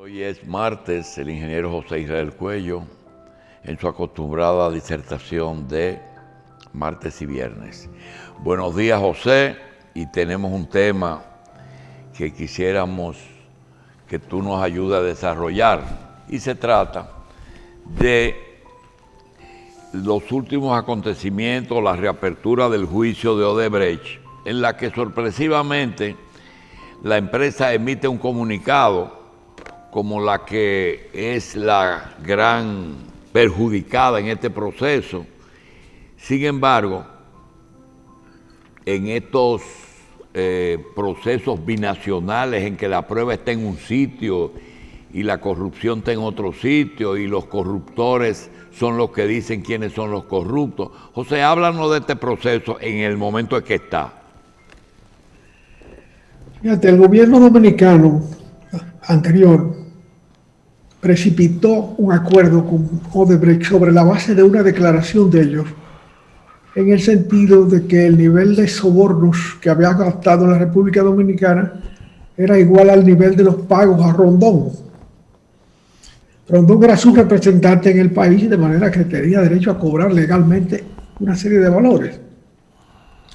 Hoy es martes, el ingeniero José Israel Cuello, en su acostumbrada disertación de martes y viernes. Buenos días, José, y tenemos un tema que quisiéramos que tú nos ayudes a desarrollar, y se trata de los últimos acontecimientos, la reapertura del juicio de Odebrecht, en la que sorpresivamente la empresa emite un comunicado como la que es la gran perjudicada en este proceso. Sin embargo, en estos procesos binacionales en que la prueba está en un sitio y la corrupción está en otro sitio y los corruptores son los que dicen quiénes son los corruptos. José, háblanos de este proceso en el momento en que está. Fíjate, el gobierno dominicano anterior precipitó un acuerdo con Odebrecht sobre la base de una declaración de ellos, en el sentido de que el nivel de sobornos que había gastado la República Dominicana era igual al nivel de los pagos a Rondón. Rondón era su representante en el país, de manera que tenía derecho a cobrar legalmente una serie de valores,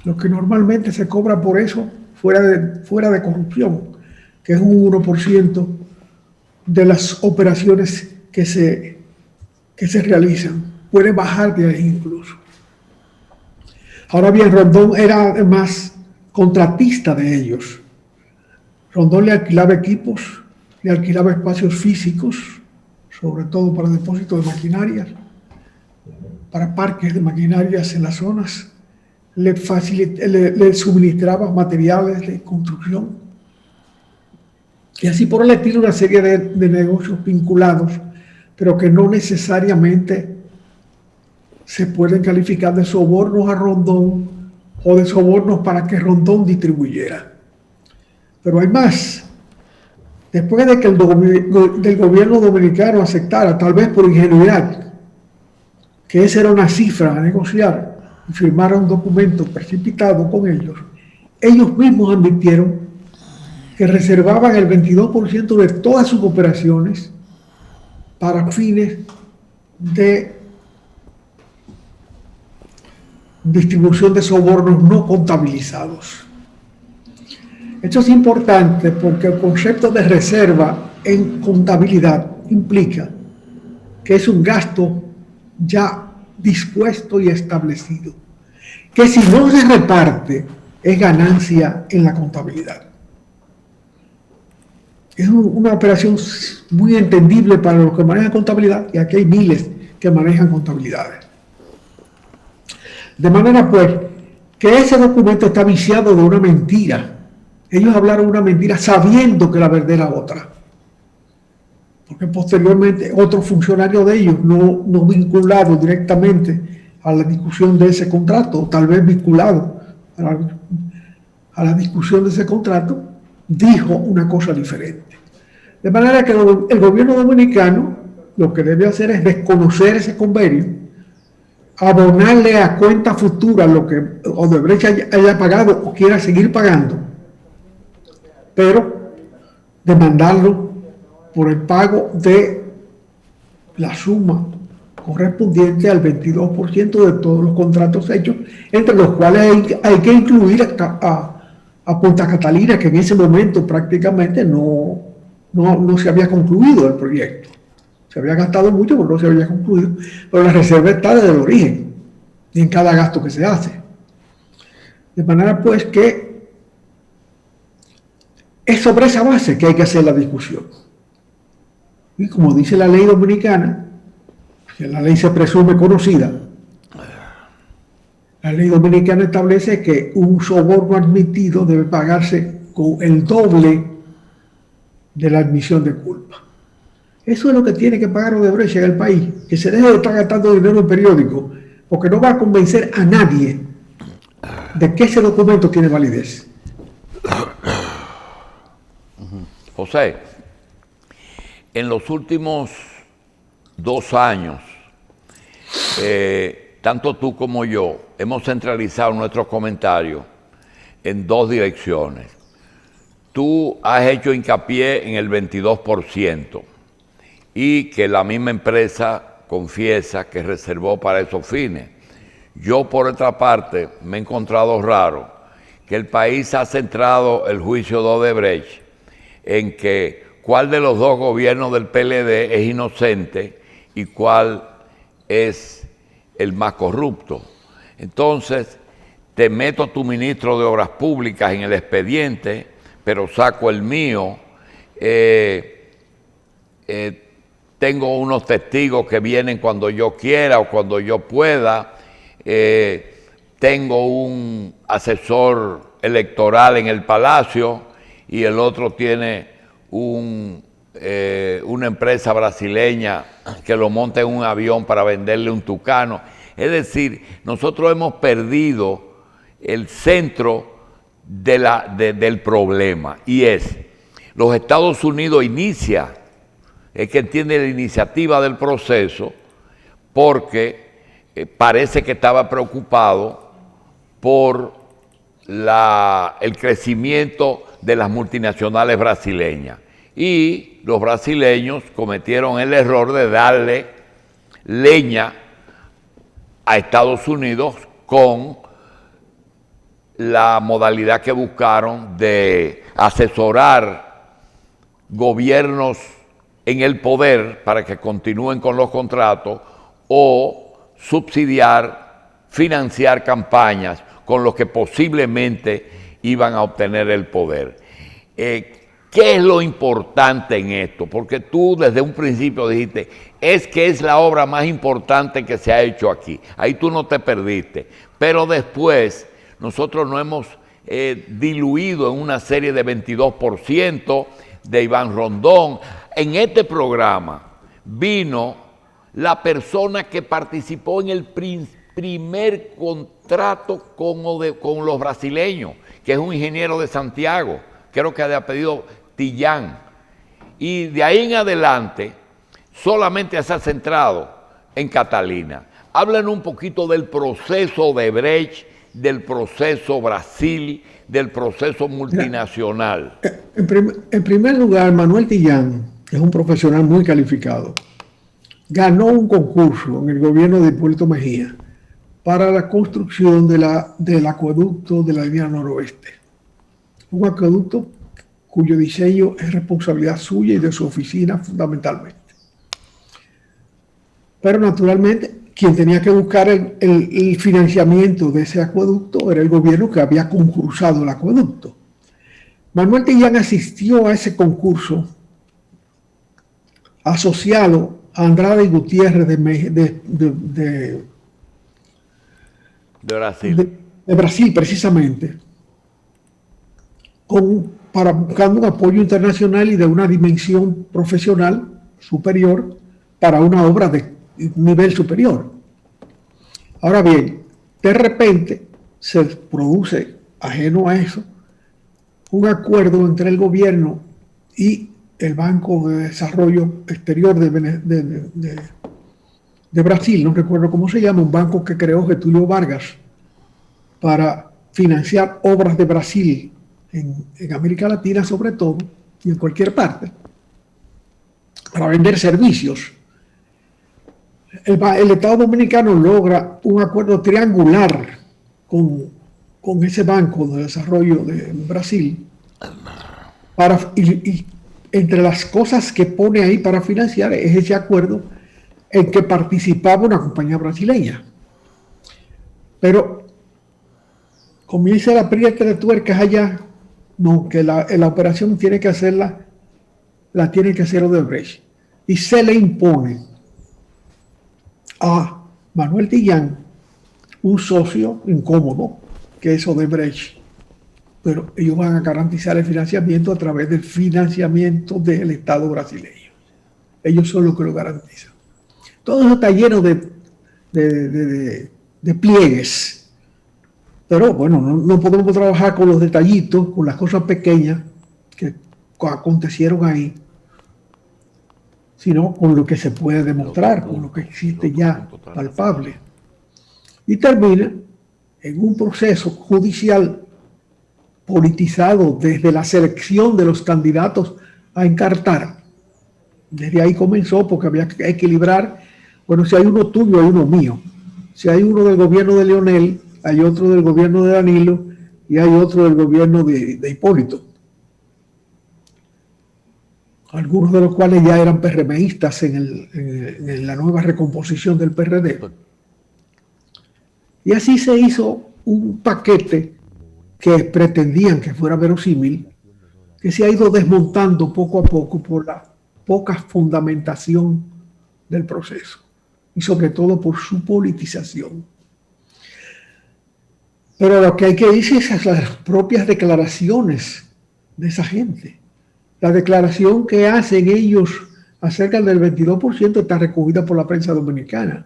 lo que normalmente se cobra por eso fuera de corrupción, que es un 1% de las operaciones que se realizan. Puede bajar de ahí incluso. Ahora bien, Rondón era además contratista de ellos. Rondón le alquilaba equipos, le alquilaba espacios físicos, sobre todo para depósitos de maquinarias, para parques de maquinarias en las zonas, le suministraba materiales de construcción, y así por el estilo, una serie de negocios vinculados, pero que no necesariamente se pueden calificar de sobornos a Rondón o de sobornos para que Rondón distribuyera. Pero hay más. Después de que del gobierno dominicano aceptara, tal vez por ingenuidad, que esa era una cifra a negociar y firmara un documento precipitado con ellos mismos admitieron que reservaban el 22% de todas sus operaciones para fines de distribución de sobornos no contabilizados. Esto es importante porque el concepto de reserva en contabilidad implica que es un gasto ya dispuesto y establecido, que si no se reparte es ganancia en la contabilidad. Es una operación muy entendible para los que manejan contabilidad, y aquí hay miles que manejan contabilidades. De manera pues que ese documento está viciado de una mentira. Ellos hablaron una mentira sabiendo que la verdad era otra. Porque posteriormente otro funcionario de ellos, no vinculado directamente a la discusión de ese contrato, o tal vez vinculado a la discusión de ese contrato, dijo una cosa diferente. De manera que el gobierno dominicano lo que debe hacer es desconocer ese convenio, abonarle a cuenta futura lo que Odebrecht haya pagado o quiera seguir pagando, pero demandarlo por el pago de la suma correspondiente al 22% de todos los contratos hechos, entre los cuales hay que incluir a Punta Catalina, que en ese momento prácticamente no se había concluido el proyecto. Se había gastado mucho, pero no se había concluido. Pero la reserva está desde el origen, y en cada gasto que se hace. De manera pues que es sobre esa base que hay que hacer la discusión. Y como dice la ley dominicana, que la ley se presume conocida, la ley dominicana establece que un soborno admitido debe pagarse con el doble de la admisión de culpa. Eso es lo que tiene que pagar Odebrecht en el país, que se deje de estar gastando dinero en periódicos, porque no va a convencer a nadie de que ese documento tiene validez. José, en los últimos 2 años, tanto tú como yo hemos centralizado nuestros comentarios en 2 direcciones. tú has hecho hincapié en el 22% y que la misma empresa confiesa que reservó para esos fines. Yo, por otra parte, me he encontrado raro que el país ha centrado el juicio de Odebrecht en que cuál de los dos gobiernos del PLD es inocente y cuál es el más corrupto. Entonces, te meto a tu ministro de Obras Públicas en el expediente, pero saco el mío. Tengo unos testigos que vienen cuando yo quiera o cuando yo pueda. Tengo un asesor electoral en el Palacio y el otro tiene una empresa brasileña que lo monta en un avión para venderle un tucano. Es decir, nosotros hemos perdido el centro del problema, y es, los Estados Unidos es que entiende la iniciativa del proceso porque parece que estaba preocupado por el crecimiento de las multinacionales brasileñas. Y los brasileños cometieron el error de darle leña a Estados Unidos con la modalidad que buscaron de asesorar gobiernos en el poder para que continúen con los contratos o subsidiar, financiar campañas con los que posiblemente iban a obtener el poder. ¿Qué es lo importante en esto? Porque tú desde un principio dijiste, es que es la obra más importante que se ha hecho aquí. Ahí tú no te perdiste. Pero después nosotros nos hemos diluido en una serie de 22% de Iván Rondón. En este programa vino la persona que participó en el primer contrato con los brasileños, que es un ingeniero de Santiago, creo que de apellido Tillán. Y de ahí en adelante solamente se ha centrado en Catalina. Hablan un poquito del proceso de Brecht, del proceso Brasil, del proceso multinacional. En primer lugar, Manuel Tillán es un profesional muy calificado. Ganó un concurso en el gobierno de Hipólito Mejía para la construcción del acueducto de la línea noroeste. Un acueducto cuyo diseño es responsabilidad suya y de su oficina fundamentalmente. Pero naturalmente, quien tenía que buscar el financiamiento de ese acueducto era el gobierno que había concursado el acueducto. Manuel Tillán asistió a ese concurso asociado a Andrade y Gutiérrez de Brasil. De Brasil, precisamente, buscando un apoyo internacional y de una dimensión profesional superior para una obra de nivel superior. Ahora bien, de repente se produce, ajeno a eso, un acuerdo entre el gobierno y el Banco de Desarrollo Exterior de Brasil, no recuerdo cómo se llama, un banco que creó Getúlio Vargas para financiar obras de Brasil en América Latina sobre todo, y en cualquier parte, para vender servicios. El Estado Dominicano logra un acuerdo triangular con ese Banco de Desarrollo de Brasil y entre las cosas que pone ahí para financiar es ese acuerdo en que participaba una compañía brasileña. Pero comienza la apriete de tuercas allá, no, que la operación tiene que hacerla, la tiene que hacer Odebrecht. Y se le impone a Manuel Tillán un socio incómodo, que es Odebrecht. Pero ellos van a garantizar el financiamiento a través del financiamiento del Estado brasileño. Ellos son los que lo garantizan. Todo eso está lleno de pliegues. Pero bueno, no podemos trabajar con los detallitos, con las cosas pequeñas que acontecieron ahí, sino con lo que se puede demostrar, con lo que existe ya palpable. Y termina en un proceso judicial politizado desde la selección de los candidatos a encartar. Desde ahí comenzó, porque había que equilibrar. Bueno, si hay uno tuyo, hay uno mío. Si hay uno del gobierno de Leonel, hay otro del gobierno de Danilo y hay otro del gobierno de Hipólito. Algunos de los cuales ya eran PRMistas en la nueva recomposición del PRD. Y así se hizo un paquete que pretendían que fuera verosímil, que se ha ido desmontando poco a poco por la poca fundamentación del proceso y sobre todo por su politización. Pero lo que hay que decir es las propias declaraciones de esa gente. La declaración que hacen ellos acerca del 22% está recogida por la prensa dominicana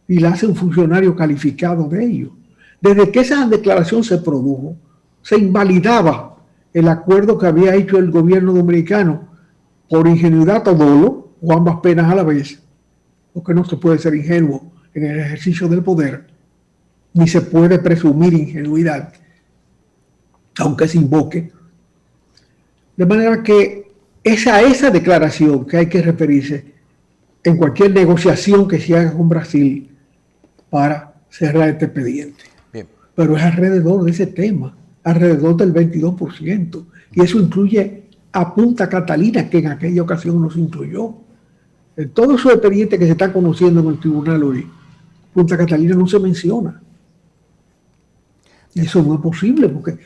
y la hace un funcionario calificado de ello. Desde que esa declaración se produjo, se invalidaba el acuerdo que había hecho el gobierno dominicano por ingenuidad o dolo, o ambas penas a la vez, porque no se puede ser ingenuo en el ejercicio del poder, ni se puede presumir ingenuidad, aunque se invoque. De manera que esa declaración que hay que referirse en cualquier negociación que se haga con Brasil para cerrar este expediente. Bien. Pero es alrededor de ese tema, alrededor del 22%. Y eso incluye a Punta Catalina, que en aquella ocasión no se incluyó. En todos esos expedientes que se están conociendo en el tribunal hoy, Punta Catalina no se menciona. Y eso no es posible, porque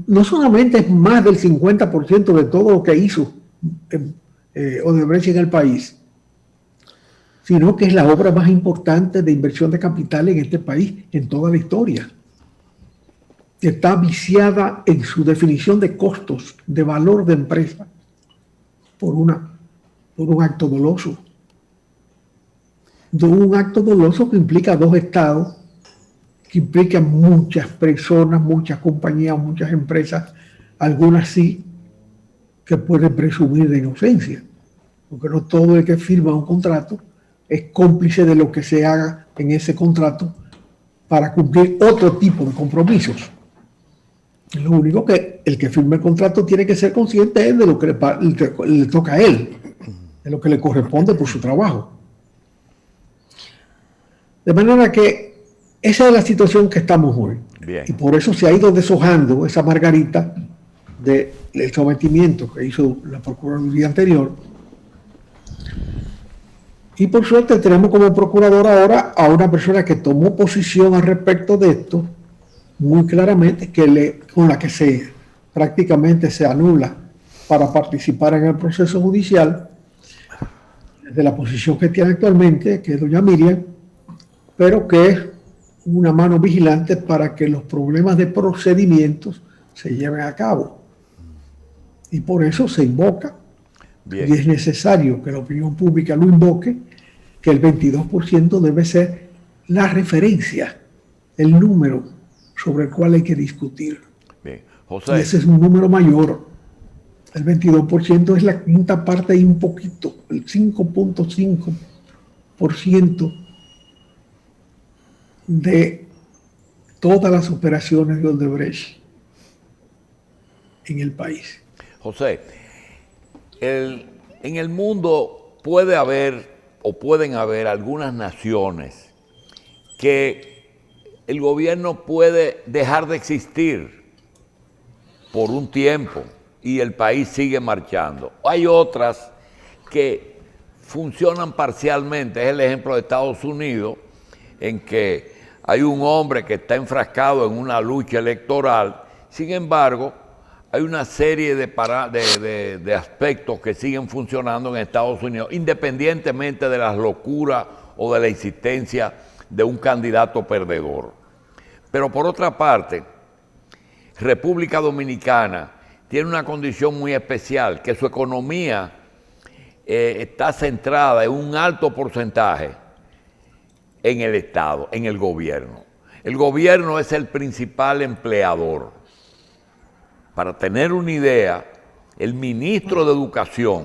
no solamente es más del 50% de todo lo que hizo Odebrecht en el país, sino que es la obra más importante de inversión de capital en este país, en toda la historia. Está viciada en su definición de costos, de valor de empresa, por un acto doloso. De un acto doloso que implica dos estados, que implican muchas personas, muchas compañías, muchas empresas, algunas sí, que pueden presumir de inocencia, porque no todo el que firma un contrato es cómplice de lo que se haga en ese contrato para cumplir otro tipo de compromisos. Lo único que el que firma el contrato tiene que ser consciente es de lo que le toca a él, de lo que le corresponde por su trabajo. De manera que esa es la situación que estamos hoy. Bien. Y por eso se ha ido deshojando esa margarita del sometimiento que hizo la Procuraduría anterior. Y por suerte tenemos como procurador ahora a una persona que tomó posición al respecto de esto, muy claramente, con la que prácticamente se anula para participar en el proceso judicial, de la posición que tiene actualmente, que es doña Miriam, pero que es una mano vigilante para que los problemas de procedimientos se lleven a cabo. Y por eso se invoca, bien, y es necesario que la opinión pública lo invoque, que el 22% debe ser la referencia, el número sobre el cual hay que discutir. Bien. José. Y ese es un número mayor. El 22% es la quinta parte y un poquito, el 5.5% de todas las operaciones de Odebrecht en el país. José, en el mundo puede haber o pueden haber algunas naciones que el gobierno puede dejar de existir por un tiempo y el país sigue marchando. Hay otras que funcionan parcialmente. Es el ejemplo de Estados Unidos, en que hay un hombre que está enfrascado en una lucha electoral. Sin embargo, hay una serie de aspectos que siguen funcionando en Estados Unidos, independientemente de las locuras o de la existencia de un candidato perdedor. Pero por otra parte, República Dominicana tiene una condición muy especial, que su economía está centrada en un alto porcentaje en el Estado, en el gobierno. El gobierno es el principal empleador. Para tener una idea, el ministro de Educación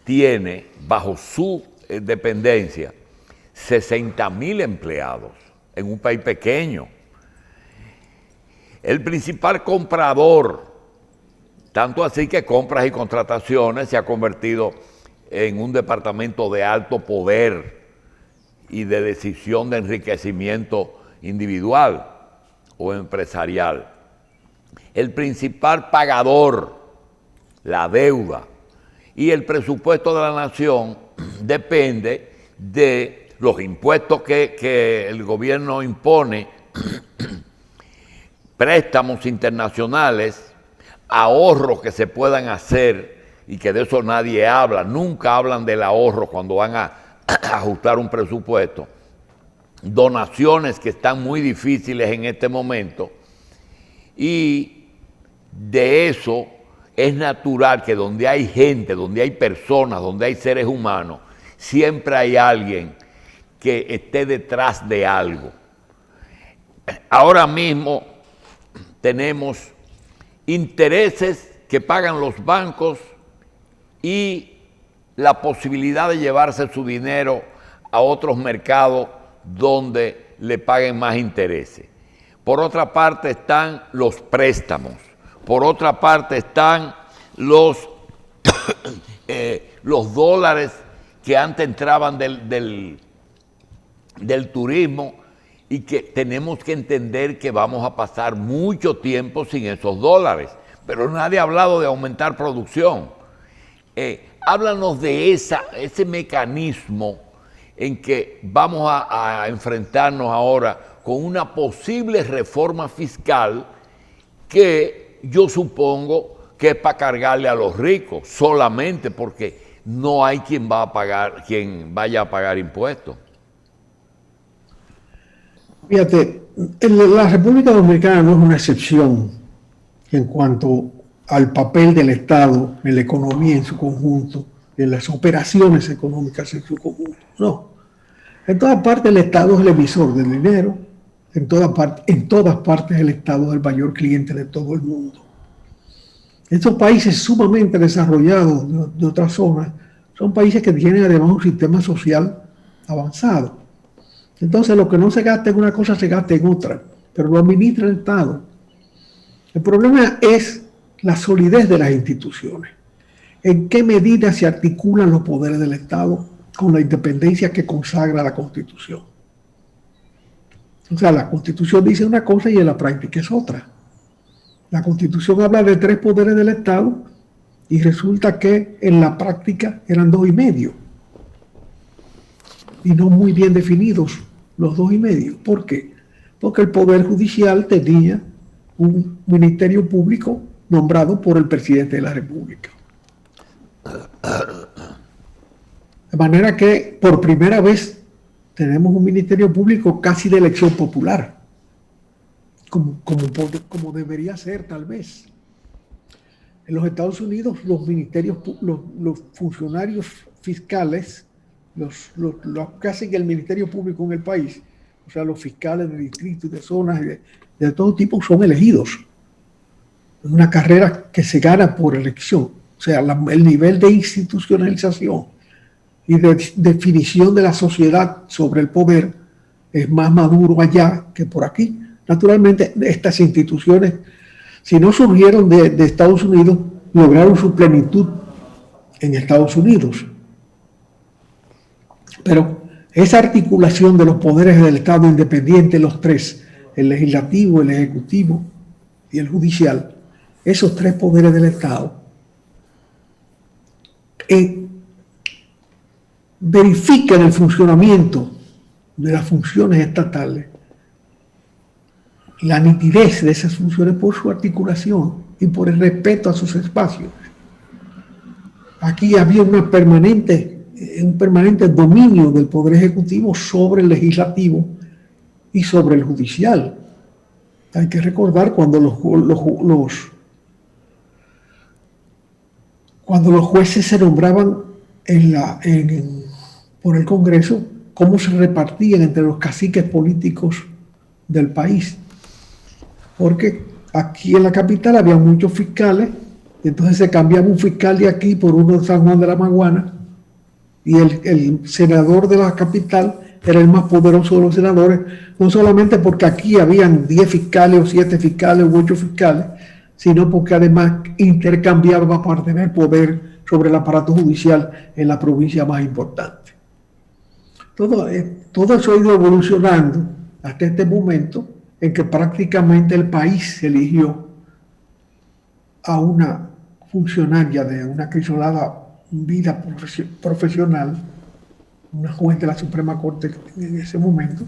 tiene bajo su dependencia 60,000 empleados en un país pequeño. El principal comprador, tanto así que Compras y Contrataciones se ha convertido en un departamento de alto poder y de decisión de enriquecimiento individual o empresarial. El principal pagador, la deuda, y el presupuesto de la nación depende de los impuestos que el gobierno impone, préstamos internacionales, ahorros que se puedan hacer y que de eso nadie habla, nunca hablan del ahorro cuando van a ajustar un presupuesto, donaciones que están muy difíciles en este momento, y de eso es natural que donde hay gente, donde hay personas, donde hay seres humanos, siempre hay alguien que esté detrás de algo. Ahora mismo tenemos intereses que pagan los bancos y la posibilidad de llevarse su dinero a otros mercados donde le paguen más intereses. Por otra parte están los préstamos. Por otra parte están los dólares que antes entraban del turismo y que tenemos que entender que vamos a pasar mucho tiempo sin esos dólares. Pero nadie ha hablado de aumentar producción. Háblanos de ese mecanismo en que vamos a enfrentarnos ahora con una posible reforma fiscal que yo supongo que es para cargarle a los ricos solamente porque no hay quien vaya a pagar impuestos. Fíjate, la República Dominicana no es una excepción en cuanto al papel del Estado en la economía en su conjunto, en las operaciones económicas en su conjunto. No. En todas partes el Estado es el emisor del dinero, en todas partes el Estado es el mayor cliente de todo el mundo. Estos países sumamente desarrollados de otras zonas son países que tienen además un sistema social avanzado. Entonces lo que no se gasta en una cosa se gasta en otra, pero lo administra el Estado. El problema es la solidez de las instituciones. ¿En qué medida se articulan los poderes del Estado con la independencia que consagra la Constitución? O sea, la Constitución dice una cosa y en la práctica es otra. La Constitución habla de 3 poderes del Estado y resulta que en la práctica eran 2,5. Y no muy bien definidos los 2,5. ¿Por qué? Porque el Poder Judicial tenía un ministerio público nombrado por el presidente de la República. De manera que por primera vez tenemos un ministerio público casi de elección popular, como debería ser tal vez. En los Estados Unidos los ministerios, los funcionarios fiscales, los que hacen el ministerio público en el país, o sea, los fiscales de distritos y de zonas de todo tipo son elegidos. Es una carrera que se gana por elección. O sea, el nivel de institucionalización y de definición de la sociedad sobre el poder es más maduro allá que por aquí. Naturalmente, estas instituciones, si no surgieron de Estados Unidos, lograron su plenitud en Estados Unidos. Pero esa articulación de los poderes del Estado independiente, los 3, el legislativo, el ejecutivo y el judicial, esos 3 poderes del Estado, verifican el funcionamiento de las funciones estatales, la nitidez de esas funciones por su articulación y por el respeto a sus espacios. Aquí había un permanente dominio del Poder Ejecutivo sobre el Legislativo y sobre el Judicial. Hay que recordar cuando los jueces se nombraban por el Congreso, cómo se repartían entre los caciques políticos del país. Porque aquí en la capital había muchos fiscales, entonces se cambiaba un fiscal de aquí por uno de San Juan de la Maguana, y el senador de la capital era el más poderoso de los senadores, no solamente porque aquí habían 10 fiscales o 7 fiscales u 8 fiscales, sino porque además intercambiaba para tener poder sobre el aparato judicial en la provincia más importante. Todo eso ha ido evolucionando hasta este momento en que prácticamente el país eligió a una funcionaria de una crisolada vida profesional, una juez de la Suprema Corte en ese momento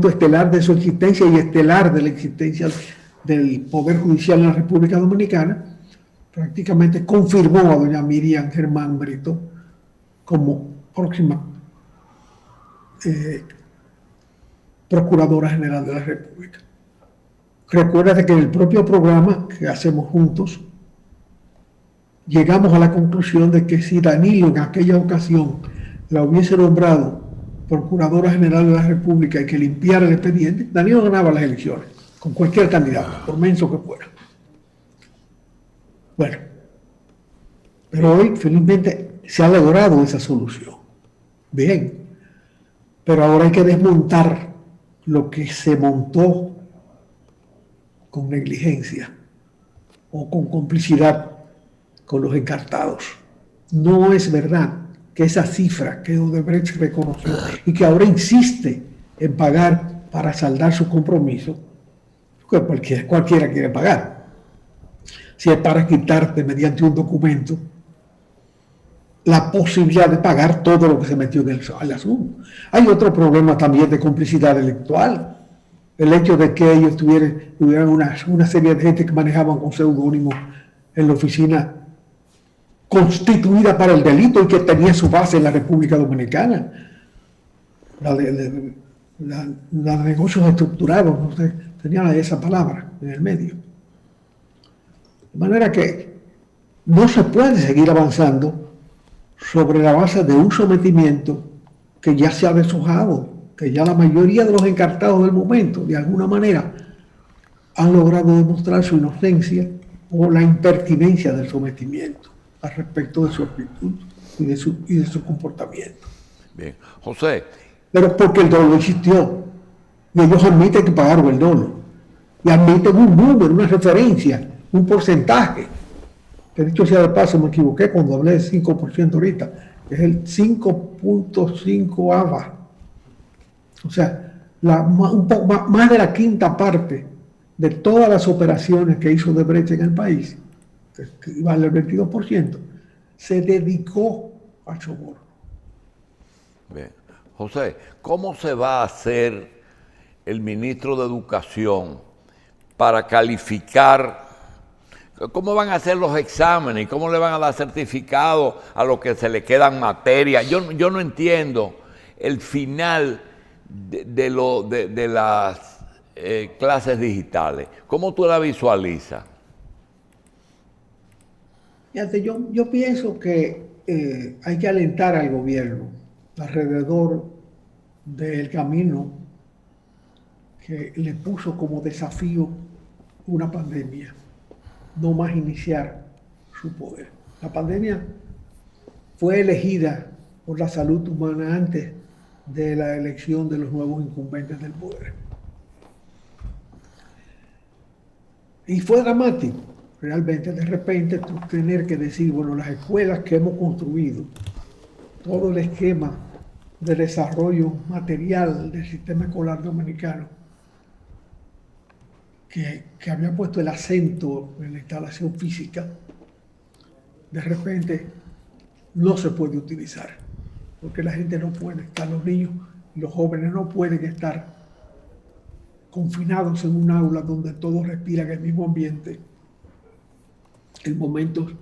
estelar de su existencia y estelar de la existencia del Poder Judicial en la República Dominicana, prácticamente confirmó a doña Miriam Germán Brito como próxima Procuradora General de la República. Recuérdate que en el propio programa que hacemos juntos, llegamos a la conclusión de que si Danilo en aquella ocasión la hubiese nombrado Procuradora General de la República y que limpiara el expediente, Danilo ganaba las elecciones, con cualquier candidato, por menso que fuera. Bueno, pero hoy felizmente se ha logrado esa solución. Bien, pero ahora hay que desmontar lo que se montó con negligencia o con complicidad con los encartados. No es verdad que esa cifra que Odebrecht reconoció y que ahora insiste en pagar para saldar su compromiso, porque cualquiera quiere pagar. Si es para quitarte mediante un documento la posibilidad de pagar todo lo que se metió en el asunto. Hay otro problema también de complicidad electoral. El hecho de que ellos tuvieran una serie de gente que manejaban con seudónimos en la oficina constituida para el delito y que tenía su base en la República Dominicana. La de negocios estructurados, no sé, tenía esa palabra en el medio. De manera que no se puede seguir avanzando sobre la base de un sometimiento que ya se ha deshojado, que ya la mayoría de los encartados del momento, de alguna manera, han logrado demostrar su inocencia o la impertinencia del sometimiento al respecto de su actitud y de su comportamiento. Bien. José. Pero porque el dolo existió, y ellos admiten que pagaron el dolo, y admiten un número, una referencia, un porcentaje. Que dicho sea de paso, me equivoqué cuando hablé del 5% ahorita, es el 5.5 ABA. O sea, un poco más de la quinta parte de todas las operaciones que hizo Odebrecht en el país, que vale el 22%, se dedicó al soborno. Bien. José, ¿cómo se va a hacer el ministro de Educación para calificar? ¿Cómo van a hacer los exámenes? ¿Cómo le van a dar certificado a los que se le quedan materias? Yo no entiendo el final de las clases digitales. ¿Cómo tú la visualizas? Fíjate, yo pienso que hay que alentar al gobierno alrededor del camino que le puso como desafío una pandemia. No más iniciar su poder. La pandemia fue elegida por la salud humana antes de la elección de los nuevos incumbentes del poder. Y fue dramático, realmente, de repente, tú tener que decir, bueno, las escuelas que hemos construido, todo el esquema de desarrollo material del sistema escolar dominicano, que había puesto el acento en la instalación física, de repente no se puede utilizar, porque la gente no puede estar, los niños y los jóvenes no pueden estar confinados en un aula donde todos respiran el mismo ambiente en momentos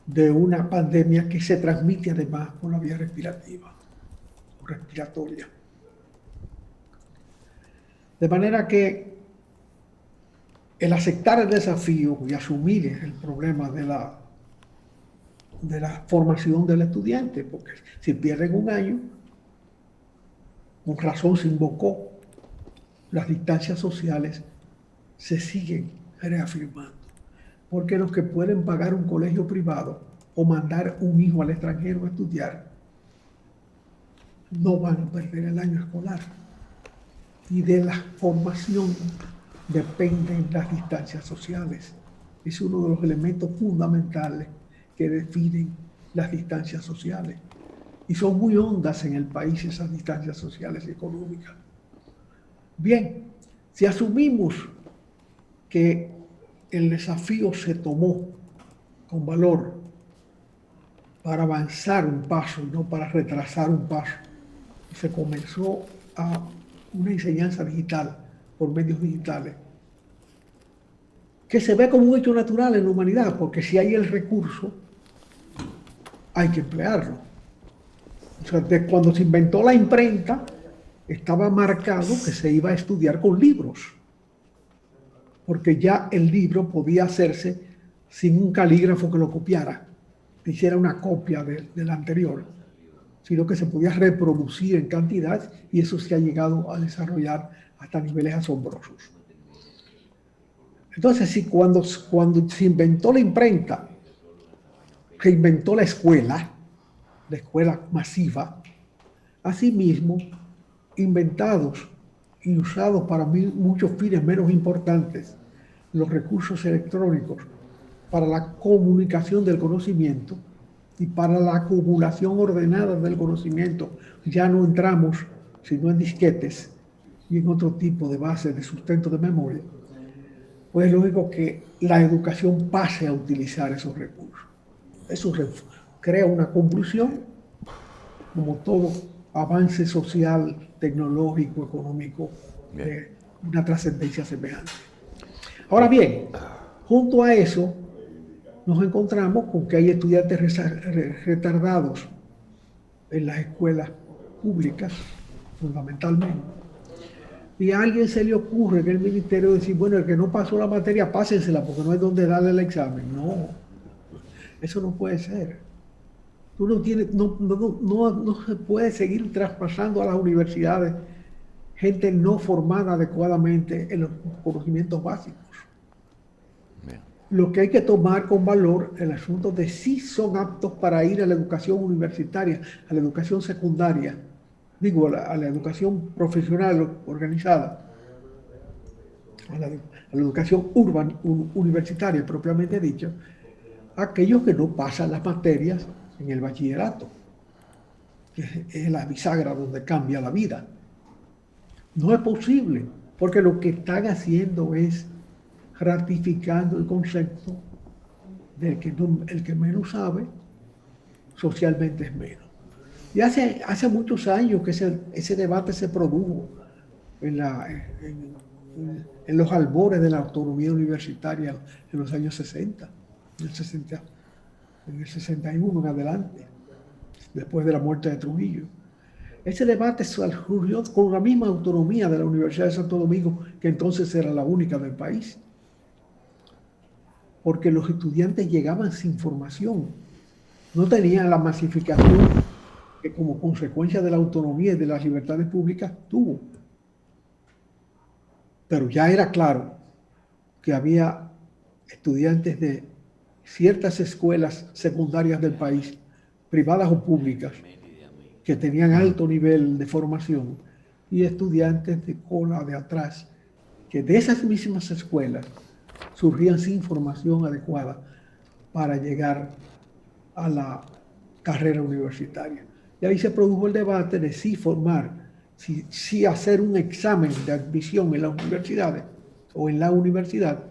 de una pandemia que se transmite además por la vía respiratoria. De manera que el aceptar el desafío y asumir el problema de la formación del estudiante, porque si pierden un año, con razón se invocó, las distancias sociales se siguen reafirmando, porque los que pueden pagar un colegio privado o mandar un hijo al extranjero a estudiar, no van a perder el año escolar. Y de la formación dependen las distancias sociales. Es uno de los elementos fundamentales que definen las distancias sociales. Y son muy hondas en el país esas distancias sociales y económicas. Bien, si asumimos que el desafío se tomó con valor para avanzar un paso y no para retrasar un paso, y se comenzó a una enseñanza digital por medios digitales, que se ve como un hecho natural en la humanidad, porque si hay el recurso, hay que emplearlo. O sea, cuando se inventó la imprenta, estaba marcado que se iba a estudiar con libros, porque ya el libro podía hacerse sin un calígrafo que lo copiara, que hiciera una copia del anterior, sino que se podía reproducir en cantidad, y eso se ha llegado a desarrollar hasta niveles asombrosos. Entonces, sí, cuando se inventó la imprenta, se inventó la escuela masiva, asimismo, inventados y usados para muchos fines menos importantes, los recursos electrónicos para la comunicación del conocimiento y para la acumulación ordenada del conocimiento. Ya no entramos, sino en disquetes y en otro tipo de bases de sustento de memoria. Pues es lógico que la educación pase a utilizar esos recursos. Eso crea una convulsión, como todo avance social, tecnológico, económico, de una trascendencia semejante. Ahora bien, junto a eso, nos encontramos con que hay estudiantes retardados en las escuelas públicas, fundamentalmente. Y a alguien se le ocurre en el ministerio decir, bueno, el que no pasó la materia, pásensela, porque no hay donde darle el examen. No, eso no puede ser. Tú no se puede seguir traspasando a las universidades gente no formada adecuadamente en los conocimientos básicos. Bien. Lo que hay que tomar con valor el asunto de si son aptos para ir a la educación universitaria, a la educación secundaria, a la educación profesional organizada, a la educación universitaria propiamente dicha, aquellos que no pasan las materias en el bachillerato, que es la bisagra donde cambia la vida. No es posible, porque lo que están haciendo es ratificando el concepto de que el que menos sabe, socialmente es menos. Y hace muchos años que ese debate se produjo en los albores de la autonomía universitaria en los años 60, en el 61 en adelante, después de la muerte de Trujillo. Ese debate surgió con la misma autonomía de la Universidad de Santo Domingo, que entonces era la única del país, porque los estudiantes llegaban sin formación, no tenían la masificación que como consecuencia de la autonomía y de las libertades públicas tuvo. Pero ya era claro que había estudiantes de ciertas escuelas secundarias del país, privadas o públicas, que tenían alto nivel de formación, y estudiantes de cola de atrás, que de esas mismas escuelas surgían sin formación adecuada para llegar a la carrera universitaria. Y ahí se produjo el debate de si formar, si hacer un examen de admisión en las universidades o en la universidad,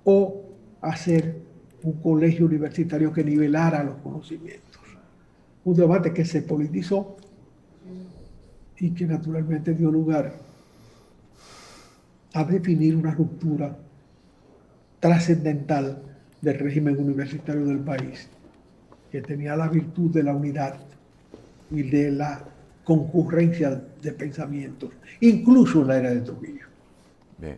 o hacer un colegio universitario que nivelara los conocimientos. Un debate que se politizó y que naturalmente dio lugar a definir una ruptura trascendental del régimen universitario del país, que tenía la virtud de la unidad y de la concurrencia de pensamientos, incluso en la era de Trujillo. Bien.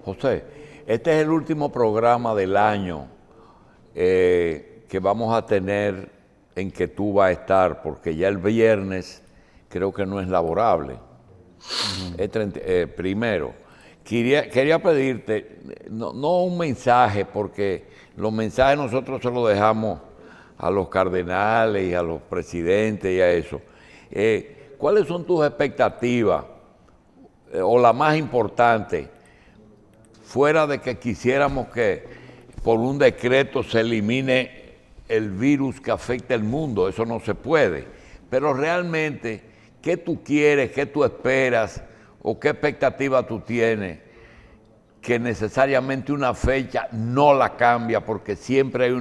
José, este es el último programa del año que vamos a tener en que tú vas a estar, porque ya el viernes creo que no es laborable. Primero, quería pedirte, no un mensaje, porque los mensajes nosotros se los dejamos a los cardenales y a los presidentes y a eso. ¿Cuáles son tus expectativas o la más importante, fuera de que quisiéramos que por un decreto se elimine el virus que afecta el mundo? Eso no se puede. Pero realmente, ¿qué tú quieres, qué tú esperas o qué expectativa tú tienes que necesariamente una fecha no la cambia, porque siempre hay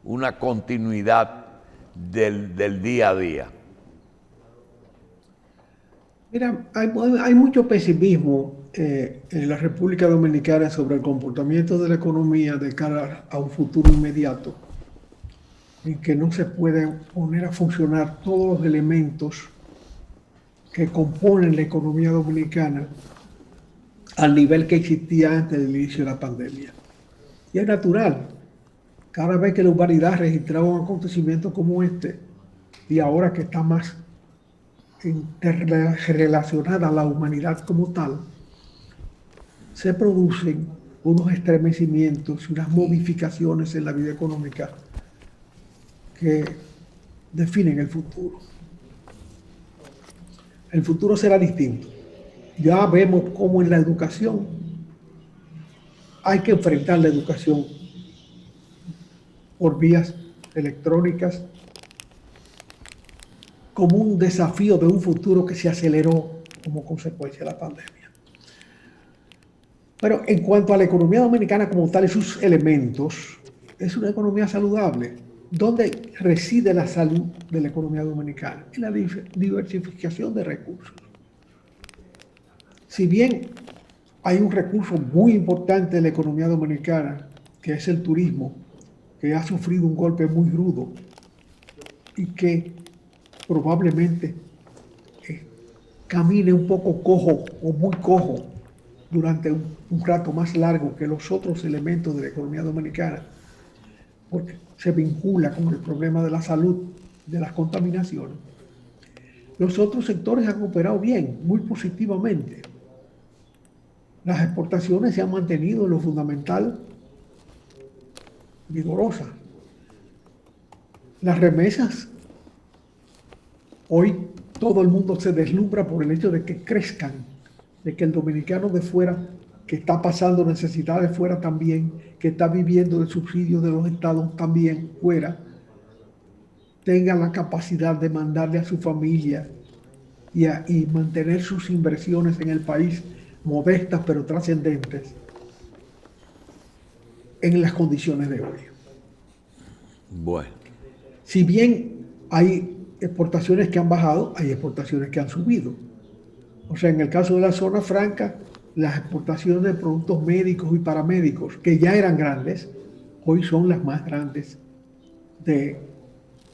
una continuidad del día a día? Mira, hay mucho pesimismo en la República Dominicana sobre el comportamiento de la economía de cara a un futuro inmediato, en que no se pueden poner a funcionar todos los elementos que componen la economía dominicana al nivel que existía antes del inicio de la pandemia. Y es natural, cada vez que la humanidad registraba un acontecimiento como este, y ahora que está más interrelacionada a la humanidad como tal, se producen unos estremecimientos y unas modificaciones en la vida económica que definen el futuro. El futuro será distinto. Ya vemos cómo en la educación hay que enfrentar la educación por vías electrónicas como un desafío de un futuro que se aceleró como consecuencia de la pandemia. Pero en cuanto a la economía dominicana como tal y sus elementos, es una economía saludable. ¿Dónde reside la salud de la economía dominicana? En la diversificación de recursos. Si bien hay un recurso muy importante de la economía dominicana, que es el turismo, que ha sufrido un golpe muy rudo y que probablemente camine un poco cojo o muy cojo durante un rato más largo que los otros elementos de la economía dominicana, porque se vincula con el problema de la salud, de las contaminaciones. Los otros sectores han operado bien, muy positivamente. Las exportaciones se han mantenido en lo fundamental vigorosas. Las remesas, hoy todo el mundo se deslumbra por el hecho de que crezcan, de que el dominicano de fuera, que está pasando necesidades fuera también, que está viviendo del subsidio de los estados también fuera, tenga la capacidad de mandarle a su familia y mantener sus inversiones en el país modestas pero trascendentes en las condiciones de hoy. Bueno. Si bien hay exportaciones que han bajado, hay exportaciones que han subido. O sea, en el caso de la zona franca, las exportaciones de productos médicos y paramédicos, que ya eran grandes, hoy son las más grandes de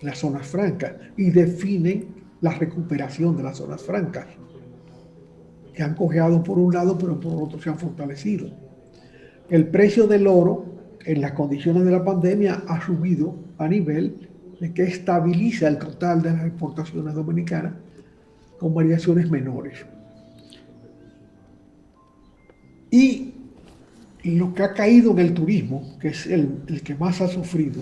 las zonas francas y definen la recuperación de las zonas francas, que han cojeado por un lado, pero por otro se han fortalecido. El precio del oro en las condiciones de la pandemia ha subido a nivel de que estabiliza el total de las exportaciones dominicanas con variaciones menores. Y lo que ha caído en el turismo, que es el que más ha sufrido,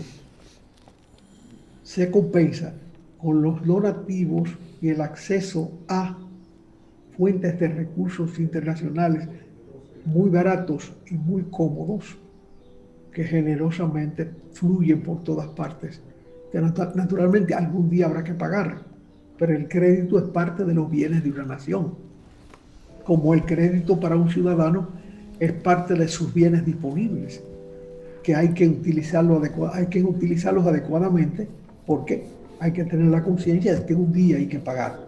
se compensa con los donativos y el acceso a fuentes de recursos internacionales muy baratos y muy cómodos, que generosamente fluyen por todas partes, que naturalmente algún día habrá que pagar, pero el crédito es parte de los bienes de una nación, como el crédito para un ciudadano es parte de sus bienes disponibles, que hay que utilizarlos adecuadamente, porque hay que tener la conciencia de que un día hay que pagar,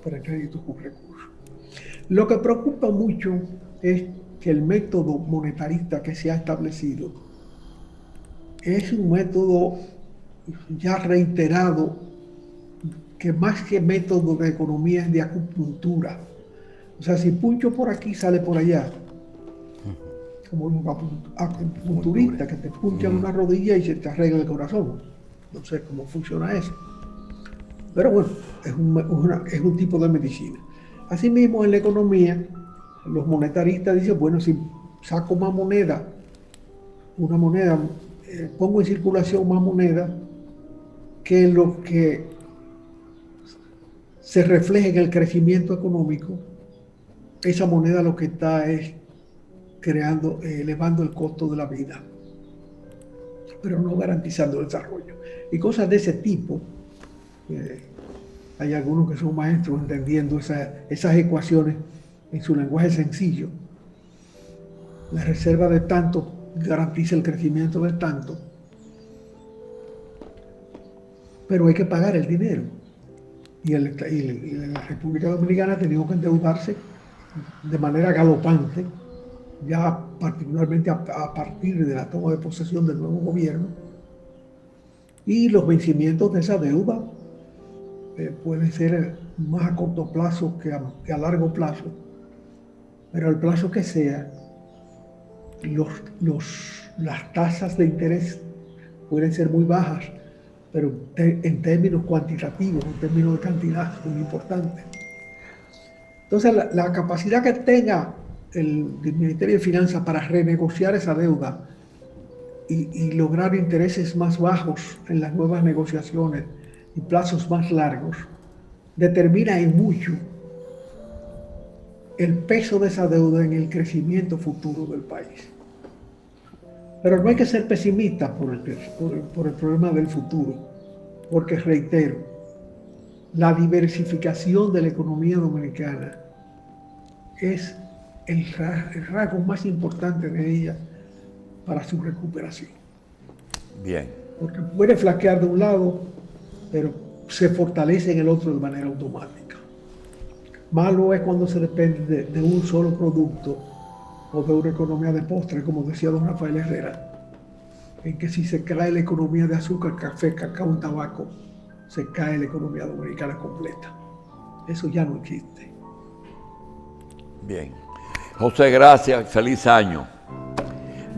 pero el crédito es un recurso. Lo que preocupa mucho es que el método monetarista que se ha establecido es un método ya reiterado, que más que método de economía es de acupuntura. O sea, si puncho por aquí, sale por allá. Como un acupunturista que te puncha en una rodilla y se te arregla el corazón. No sé cómo funciona eso. Pero bueno, es un tipo de medicina. Asimismo, en la economía, los monetaristas dicen, bueno, si saco más moneda, pongo en circulación más moneda que lo que se refleje en el crecimiento económico, esa moneda lo que está es elevando el costo de la vida, pero no garantizando el desarrollo. Y cosas de ese tipo, hay algunos que son maestros entendiendo esas ecuaciones en su lenguaje sencillo. La reserva de tanto garantiza el crecimiento de tanto, pero hay que pagar el dinero. Y la República Dominicana ha tenido que endeudarse de manera galopante, ya particularmente a partir de la toma de posesión del nuevo gobierno, y los vencimientos de esa deuda pueden ser más a corto plazo que a largo plazo, pero al plazo que sea, las tasas de interés pueden ser muy bajas, pero en términos cuantitativos, en términos de cantidad, es muy importante. Entonces, la capacidad que tenga el Ministerio de Finanzas para renegociar esa deuda y lograr intereses más bajos en las nuevas negociaciones y plazos más largos, determina en mucho el peso de esa deuda en el crecimiento futuro del país. Pero no hay que ser pesimistas por el problema del futuro, porque reitero, la diversificación de la economía dominicana es el rasgo más importante de ella para su recuperación. Bien. Porque puede flaquear de un lado, pero se fortalece en el otro de manera automática. Malo es cuando se depende de un solo producto o de una economía de postre, como decía don Rafael Herrera, en que si se cae la economía de azúcar, café, cacao y tabaco, se cae la economía dominicana completa. Eso ya no existe. Bien. José, gracias. Feliz año.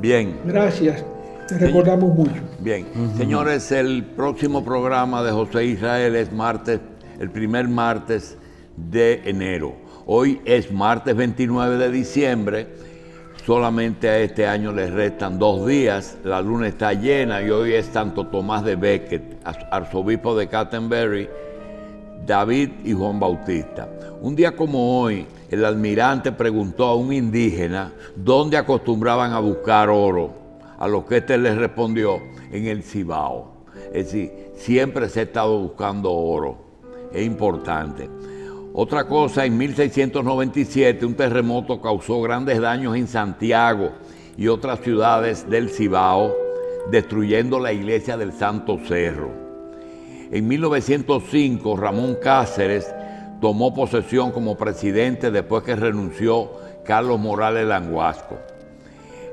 Bien. Gracias. Te recordamos mucho. Bien. Señores, el próximo programa de José Israel es martes, el primer martes de enero. Hoy es martes 29 de diciembre. Solamente a este año les restan 2 días. La luna está llena y hoy es Santo Tomás de Becket, arzobispo de Canterbury, David y Juan Bautista. Un día como hoy, el almirante preguntó a un indígena dónde acostumbraban a buscar oro, a lo que éste les respondió: en el Cibao. Es decir, siempre se ha estado buscando oro. Es importante. Otra cosa, en 1697 un terremoto causó grandes daños en Santiago y otras ciudades del Cibao, destruyendo la iglesia del Santo Cerro. En 1905 Ramón Cáceres tomó posesión como presidente después que renunció Carlos Morales Languasco.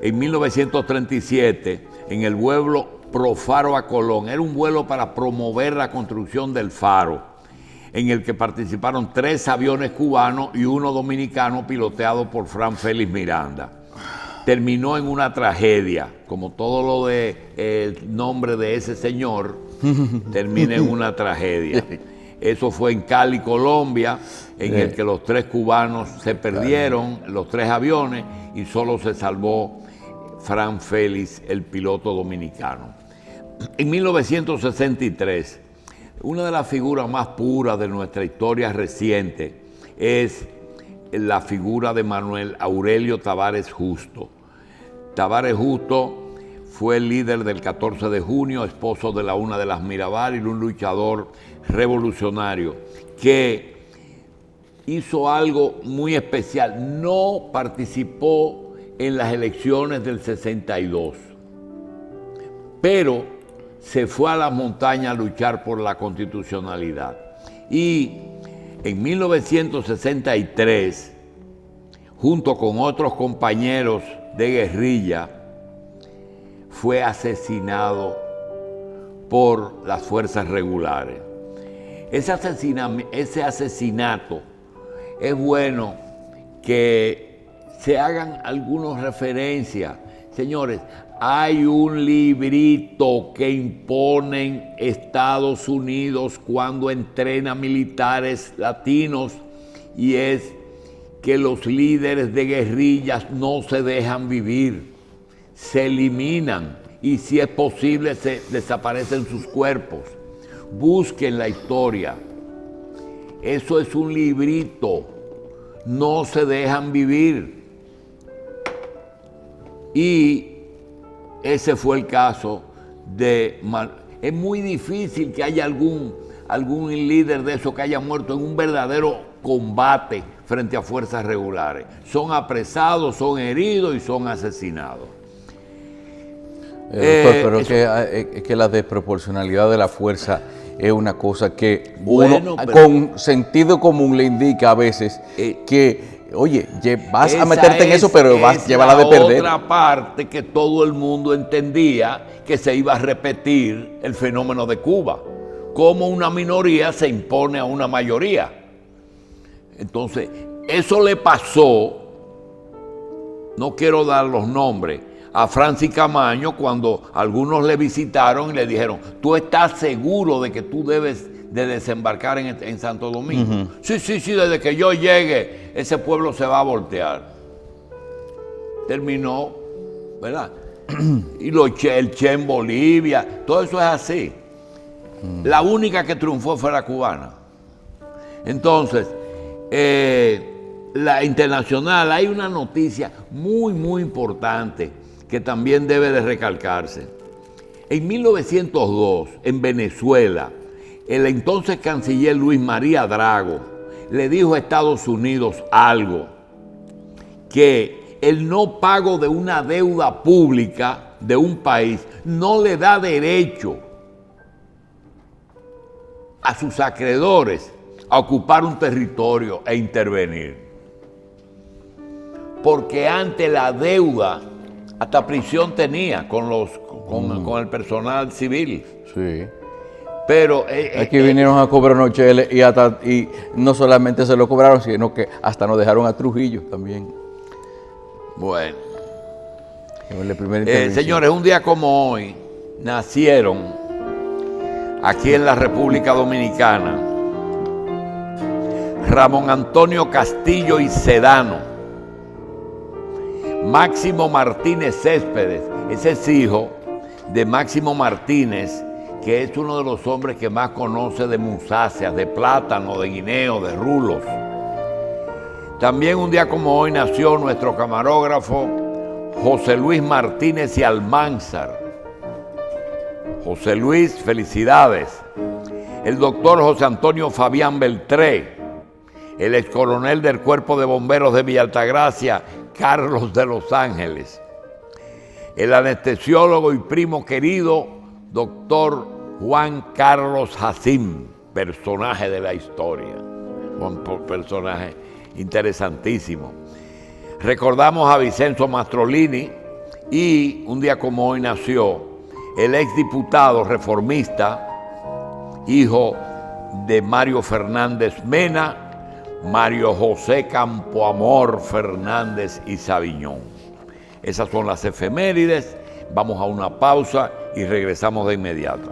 En 1937, en el vuelo Pro Faro a Colón, era un vuelo para promover la construcción del faro, en el que participaron 3 aviones cubanos y 1 dominicano piloteado por Fran Félix Miranda. Terminó en una tragedia, como todo lo de el nombre de ese señor, termina en una tragedia. Eso fue en Cali, Colombia, en el que los 3 cubanos se perdieron, los 3 aviones, y solo se salvó Fran Félix, el piloto dominicano. En 1963, una de las figuras más puras de nuestra historia reciente es la figura de Manuel Aurelio Tavares Justo. Tavares Justo fue el líder del 14 de junio, esposo de la Una de las Mirabal y un luchador revolucionario que hizo algo muy especial. No participó en las elecciones del 62, pero se fue a las montañas a luchar por la constitucionalidad. Y en 1963, junto con otros compañeros de guerrilla, fue asesinado por las fuerzas regulares. Ese asesinato, es bueno que se hagan algunas referencias. Señores, hay un librito que imponen Estados Unidos cuando entrena militares latinos, y es que los líderes de guerrillas no se dejan vivir, se eliminan y, si es posible, se desaparecen sus cuerpos. Busquen la historia Eso es un librito. No se dejan vivir. Y ese fue el caso de... Es muy difícil que haya algún líder de esos que haya muerto en un verdadero combate frente a fuerzas regulares. Son apresados, son heridos y son asesinados. Doctor, pero es que la desproporcionalidad de la fuerza es una cosa que uno con sentido común le indica a veces que, oye, vas a meterte en eso, pero vas a llevarla de perder. Otra parte que todo el mundo entendía que se iba a repetir el fenómeno de Cuba, como una minoría se impone a una mayoría. Entonces, eso le pasó, no quiero dar los nombres, a Francis Camaño cuando algunos le visitaron y le dijeron, ¿tú estás seguro de que tú debes de desembarcar en Santo Domingo? Sí, desde que yo llegue, ese pueblo se va a voltear. Terminó, ¿verdad? Y el Che en Bolivia, todo eso es así. La única que triunfó fue la cubana. Entonces, la internacional, hay una noticia muy importante que también debe de recalcarse. En 1902, en Venezuela, el entonces canciller Luis María Drago le dijo a Estados Unidos algo, que el no pago de una deuda pública de un país no le da derecho a sus acreedores a ocupar un territorio e intervenir. Porque ante la deuda, hasta prisión tenía con el personal civil. Sí. Pero aquí vinieron a cobrar nocheles y no solamente se lo cobraron, sino que hasta nos dejaron a Trujillo también. Bueno. Señores, señores, un día como hoy nacieron aquí en la República Dominicana Ramón Antonio Castillo y Sedano, Máximo Martínez Céspedes. Ese es hijo de Máximo Martínez, que es uno de los hombres que más conoce de musáceas, de plátano, de guineo, de rulos. También un día como hoy nació nuestro camarógrafo José Luis Martínez y Almanzar. José Luis, felicidades. El doctor José Antonio Fabián Beltré, el ex coronel del Cuerpo de Bomberos de Villa Altagracia, Carlos de Los Ángeles. El anestesiólogo y primo querido, doctor Juan Carlos Jacín, personaje de la historia, un personaje interesantísimo. Recordamos a Vicenzo Mastrolini y un día como hoy nació el exdiputado reformista, hijo de Mario Fernández Mena, Mario José Campoamor Fernández y Sabiñón. Esas son las efemérides. Vamos a una pausa y regresamos de inmediato.